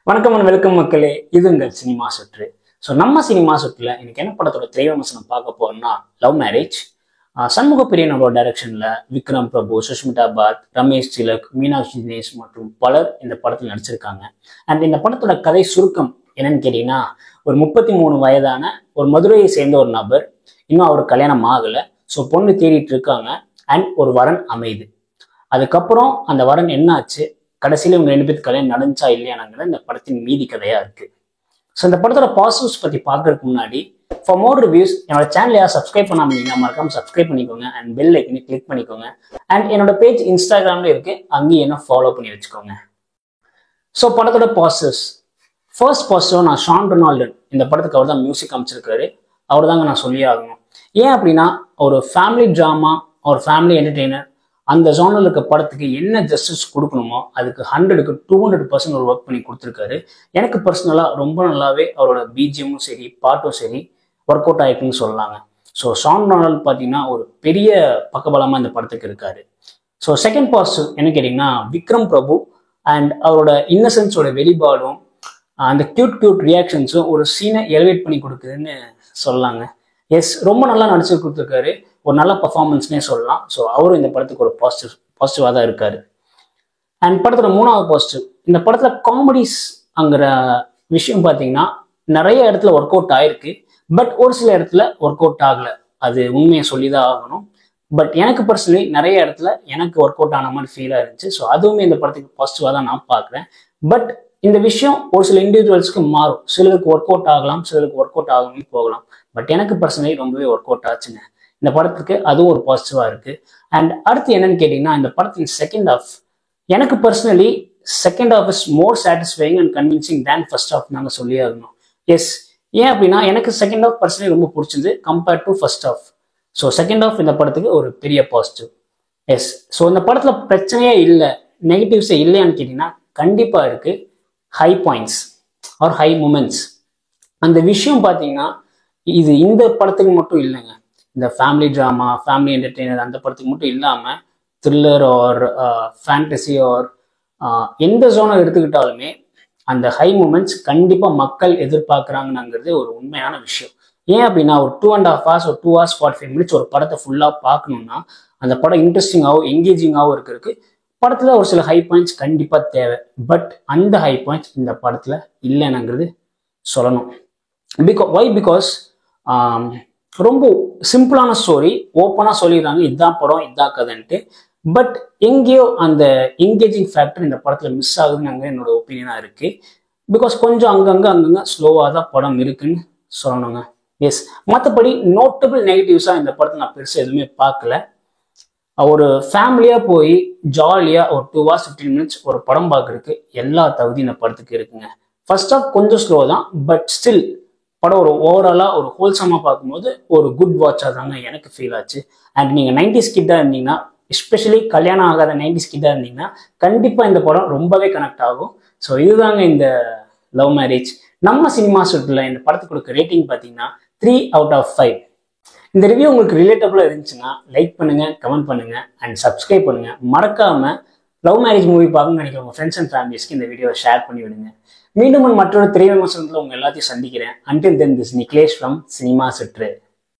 வணக்கம் and welcome மக்களே, இது உங்கள் சினிமா சுற்று. ஸோ நம்ம சினிமா சுற்றுல இன்னைக்கு என்ன படத்தோட திரை விமர்சனம் பார்க்க போறோம்னா லவ் மேரேஜ். சண்முக பிரியனோட டைரக்ஷன்ல விக்ரம் பிரபு, சுஷ்மிதா பாத், ரமேஷ் திலக், மீனாட்சி தினேஷ் மற்றும் பலர் இந்த படத்தில் நடிச்சிருக்காங்க. அண்ட் இந்த படத்தோட கதை சுருக்கம் என்னன்னு கேட்டீங்கன்னா, ஒரு 33 வயதான ஒரு மதுரையை சேர்ந்த ஒரு நபர், இன்னும் அவர் கல்யாணம் ஆகலை. ஸோ பொண்ணு தேடிட்டு இருக்காங்க அண்ட் ஒரு வரன் அமையுது. அதுக்கப்புறம் அந்த வரன் என்ன ஆச்சு, கடைசியில இவங்க 2 பேருக்கு கல்யாணம் நடந்துச்சா இல்லையானாங்கிற இந்த படத்தின் மீதி கதையா இருக்கு. ஸோ இந்த படத்தோட பாசிட்டிவ்ஸ் பத்தி பார்க்கறதுக்கு முன்னாடி ஃபார் மோர் ரிவ்யூஸ் என்னோட சேனலை சப்ஸ்கிரைப் பண்ணாம இருந்தீங்கன்னா மறக்காம சப்ஸ்கிரைப் பண்ணிக்கோங்க அண்ட் பெல் ஐக்கனை கிளிக் பண்ணிக்கோங்க. அண்ட் என்னோட பேஜ் இன்ஸ்டாகிராம்ல இருக்கு, அங்கேயும் என்ன ஃபாலோ பண்ணி வச்சுக்கோங்க. ஸோ படத்தோட பாசிட்டிவ்ஸ், ஃபர்ஸ்ட் பாசிட்டிவ், நான் ஷான் ரொனால்டன் இந்த படத்துக்கு அவர் தான் மியூசிக் அமைச்சிருக்காரு. அவர் தாங்க நான் சொல்லியே ஆகணும். ஏன் அப்படின்னா ஒரு ஃபேமிலி ட்ராமா, ஒரு ஃபேமிலி என்டர்டெய்னர், அந்த ஜானர்ல இருக்க படத்துக்கு என்ன ஜஸ்டிஸ் கொடுக்கணுமோ அதுக்கு 100க்கு 200% ஒரு ஒர்க் பண்ணி கொடுத்துருக்காரு. எனக்கு பர்சனலாக ரொம்ப நல்லாவே அவரோட பிஜிஎம்மும் சரி பாட்டும் சரி ஒர்க் அவுட் ஆயிருக்குன்னு சொல்லலாங்க. ஸோ ஷான் ரொனால்ட் பார்த்தீங்கன்னா ஒரு பெரிய பக்கபலமாக இந்த படத்துக்கு இருக்காரு. ஸோ செகண்ட் பாசிட்டிவ் என்ன கேட்டிங்கன்னா, விக்ரம் பிரபு அண்ட் அவரோட இன்னசென்ஸோட வெளிப்பாடும் அந்த கியூட் ரியாக்ஷன்ஸும் ஒரு சீனை எலிவேட் பண்ணி கொடுக்குதுன்னு சொல்லலாங்க. எஸ், ரொம்ப நல்லா நடிச்சு கொடுத்துருக்காரு, ஒரு நல்ல பர்ஃபார்மன்ஸ்னே சொல்லலாம். ஸோ அவரும் இந்த படத்துக்கு ஒரு பாசிட்டிவாக தான் இருக்காரு. அண்ட் படத்தோட மூணாவது பாசிட்டிவ், இந்த படத்துல காமெடிஸ்ங்கிற விஷயம் பார்த்தீங்கன்னா நிறைய இடத்துல ஒர்க் அவுட் ஆயிருக்கு. பட் ஒரு சில இடத்துல ஒர்க் அவுட் ஆகலை, அது உண்மையை சொல்லி தான் ஆகணும். பட் எனக்கு பர்சனலி நிறைய இடத்துல எனக்கு ஒர்க் அவுட் ஆன மாதிரி ஃபீலாக இருந்துச்சு. ஸோ அதுவுமே இந்த படத்துக்கு பாசிட்டிவாக தான் நான் பார்க்குறேன். பட் இந்த விஷயம் ஒரு சில இண்டிவிஜுவல்ஸ்க்கு மாறும், சிலருக்கு ஒர்க் அவுட் ஆகலாம், சிலருக்கு ஒர்க் அவுட் ஆகாமல் போகலாம். பட் எனக்கு பர்சனலி ரொம்பவே ஒர்க் அவுட் ஆச்சுங்க இந்த படத்துக்கு, அதுவும் ஒரு பாசிட்டிவா இருக்கு. அண்ட் அடுத்து என்னன்னு கேட்டீங்கன்னா, இந்த படத்தின் செகண்ட் ஹாஃப், எனக்கு personally second half is more satisfying and convincing than first half நாங்கள் சொல்லி ஆகணும். எஸ், ஏன் அப்படின்னா எனக்கு செகண்ட் ஹாஃப் பர்சனலி ரொம்ப பிடிச்சது compared to first half. So second half இந்த படத்துக்கு ஒரு பெரிய பாசிட்டிவ். எஸ், ஸோ இந்த படத்துல பிரச்சனையே இல்லை, நெகட்டிவ்ஸே இல்லையான்னு கேட்டீங்கன்னா கண்டிப்பா இருக்கு. High points are high moments, அந்த விஷயம் பார்த்தீங்கன்னா இது இந்த படத்துக்கு மட்டும் இல்லைங்க. இந்த ஃபேமிலி ட்ராமா, ஃபேமிலி என்டர்டெய்னர் அந்த படத்துக்கு மட்டும் இல்லாமல் த்ரில்லர் ஆர் ஃபேண்டசி ஆர் எந்த ஜோனர் எடுத்துக்கிட்டாலுமே அந்த ஹை மூமெண்ட்ஸ் கண்டிப்பாக மக்கள் எதிர்பார்க்குறாங்கங்கிறது ஒரு உண்மையான விஷயம். ஏன் அப்படின்னா ஒரு 2.5 hours ஒரு 2 hours 45 minutes ஒரு படத்தை ஃபுல்லாக பார்க்கணுன்னா அந்த படம் இன்ட்ரெஸ்டிங்காகவும் எங்கேஜிங்காகவும் இருக்கிறதுக்கு படத்தில் ஒரு சில ஹை பாயிண்ட்ஸ் கண்டிப்பாக தேவை. பட் அந்த ஹை பாயிண்ட்ஸ் இந்த படத்தில் இல்லைனுங்கிறது சொல்லணும். பிகாஸ் ரொம்ப சிம்பிளான ஸ்டோரி, ஓப்பனாக சொல்லிடுறாங்க இதுதான் படம் இதுதான் கதைன்ட்டு. பட் எங்கேயோ அந்த என்கேஜிங் ஃபேக்டர் இந்த படத்தில் மிஸ் ஆகுதுன்னு என்னோட ஒப்பீனியனாக இருக்குது. பிகாஸ் கொஞ்சம் அங்கங்கே ஸ்லோவாக தான் படம் இருக்குன்னு சொல்லணுங்க. எஸ், மற்றபடி நோட்டபிள் நெகட்டிவ்ஸாக இந்த படத்தை நான் பெருசாக எதுவுமே பார்க்கல. ஒரு ஃபேமிலியாக போய் ஜாலியாக ஒரு 2 hours 15 minutes ஒரு படம் பார்க்குறதுக்கு எல்லா தகுதியும் இந்த படத்துக்கு இருக்குங்க. ஃபர்ஸ்ட் ஆஃப் கொஞ்சம் ஸ்லோ தான், பட் ஸ்டில் படம் ஒரு ஓவராலாக ஒரு ஹோல்சமாக பார்க்கும்போது ஒரு குட் வாட்சாக தாங்க எனக்கு ஃபீல் ஆச்சு. அண்ட் நீங்கள் 90s கிட்டாக இருந்தீங்கன்னா, எஸ்பெஷலி கல்யாணம் ஆகாத 90s கிட்டாக இருந்தீங்கன்னா கண்டிப்பாக இந்த படம் ரொம்பவே கனெக்ட் ஆகும். ஸோ இதுதாங்க இந்த லவ் மேரேஜ். நம்ம சினிமா சுற்றுல இந்த படத்துக்கு கொடுக்க ரேட்டிங் பார்த்தீங்கன்னா 3 out of 5. இந்த ரிவ்யூ உங்களுக்கு ரிலேட்டபுளாக இருந்துச்சுன்னா லைக் பண்ணுங்க, கமெண்ட் பண்ணுங்க அண்ட் சப்ஸ்கிரைப் பண்ணுங்க. மறக்காம லவ் மேரேஜ் மூவி பார்க்கணும்னு நினைக்கிற உங்க ஃப்ரெண்ட்ஸ் அண்ட் ஃபேமிலிஸ்க்கு இந்த வீடியோவை ஷேர் பண்ணி விடுங்க. மீண்டும் மற்றொரு திரை விமர்சனத்தில் உங்க எல்லாத்தையும் சந்திக்கிறேன். Until then, this is Niklesh from cinema சுற்று.